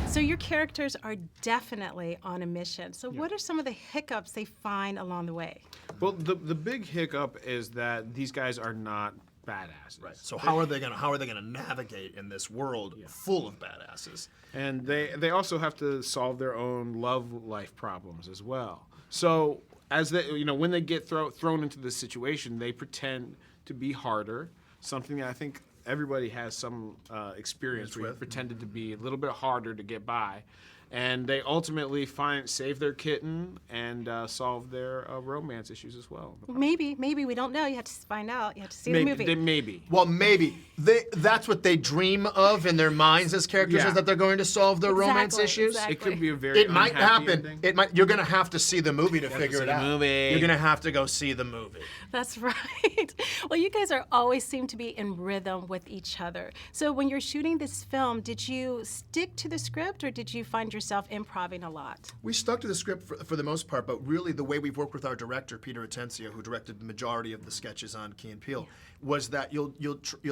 So your characters are definitely on a mission. So what are some of the hiccups they find along the way? Well, the big hiccup is that these guys are not badasses. Right. So how are they gonna navigate in this world full of badasses? And they also have to solve their own love life problems as well. So as they, when they get thrown into this situation, they pretend to be harder. Something that I think everybody has some experience where you pretended to be a little bit harder to get by. And they ultimately save their kitten and solve their romance issues as well. Maybe we don't know. You have to find out. You have to see the movie. Maybe. Well, maybe that's what they dream of in their minds as characters, is that they're going to solve their romance issues. Exactly. It could be a very It might unhappy happen. ending. It might. You're gonna have to see the movie to figure it out. You're gonna have to go see the movie. That's right. Well, you guys always seem to be in rhythm with each other. So when you're shooting this film, did you stick to the script or did you find yourself improvising a lot? We stuck to the script for the most part, but really the way we've worked with our director, Peter Atencio, who directed the majority of the sketches on Key and Peele, was that you'll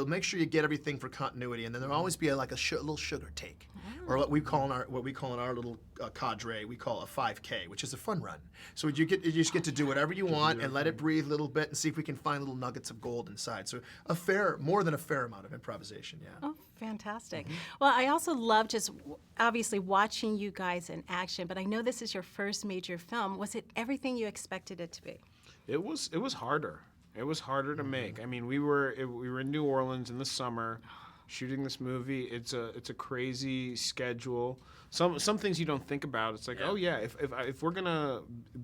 make sure you get everything for continuity, and then there'll always be a little sugar take, or what we call in our little cadre, we call a 5K, which is a fun run. So you just get to do whatever you want and let it breathe a little bit and see if we can find little nuggets of gold inside. So more than a fair amount of improvisation, yeah. Oh, fantastic. Well, I also love just obviously watching you guys in action, but I know this is your first major film. Was it everything you expected it to be? It was harder. It was harder to make. I mean, we were in New Orleans in the summer, shooting this movie. It's a crazy schedule. Some things you don't think about. It's like, oh yeah, if we're gonna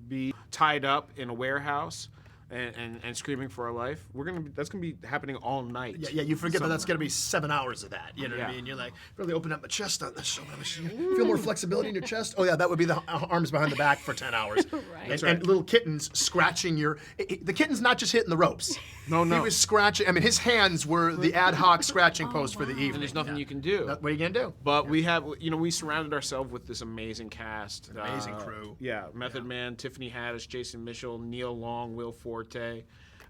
be tied up in a warehouse and screaming for our life, that's gonna be happening all night. Yeah, you forget that that's gonna be 7 hours of that. You know what I mean? You're like, really open up my chest on this show. Feel more flexibility in your chest. Oh yeah, that would be the arms behind the back for 10 hours. Right. And little kittens scratching the kitten's not just hitting the ropes. No. He was scratching. I mean, his hands were the ad hoc scratching post for the evening. And there's nothing you can do. What are you gonna do? But we have, we surrounded ourselves with this amazing cast. Amazing crew. Yeah, Method Man, Tiffany Haddish, Jason Mitchell, Neil Long, Will Forte.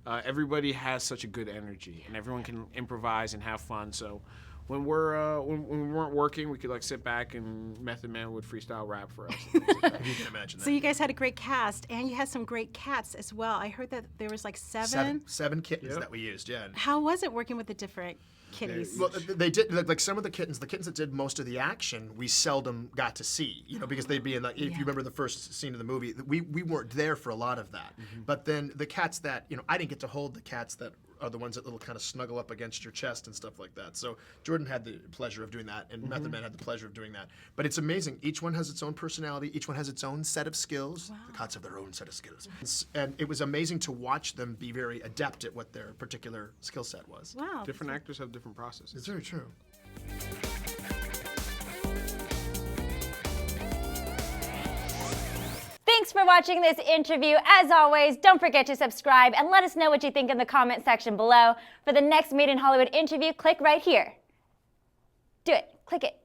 Everybody has such a good energy, and everyone can improvise and have fun. So when we weren't working, we could sit back and Method Man would freestyle rap for us. You can imagine that. So you guys had a great cast, and you had some great cats as well. I heard that there was like seven kittens that we used. Yeah. How was it working with the different kitties? Well, they did like some of the kittens that did most of the action, we seldom got to see, because they'd be in if you remember the first scene of the movie, we weren't there for a lot of that. But then the cats that, I didn't get to hold the cats that are the ones that little kind of snuggle up against your chest and stuff like that. So Jordan had the pleasure of doing that, and Method Man had the pleasure of doing that. But it's amazing. Each one has its own personality. Each one has its own set of skills. Wow. The cats have their own set of skills. And it was amazing to watch them be very adept at what their particular skill set was. Wow. Different actors have different processes. It's very true. Thanks for watching this interview. As always, don't forget to subscribe and let us know what you think in the comment section below. For the next Made in Hollywood interview, click right here. Do it. Click it.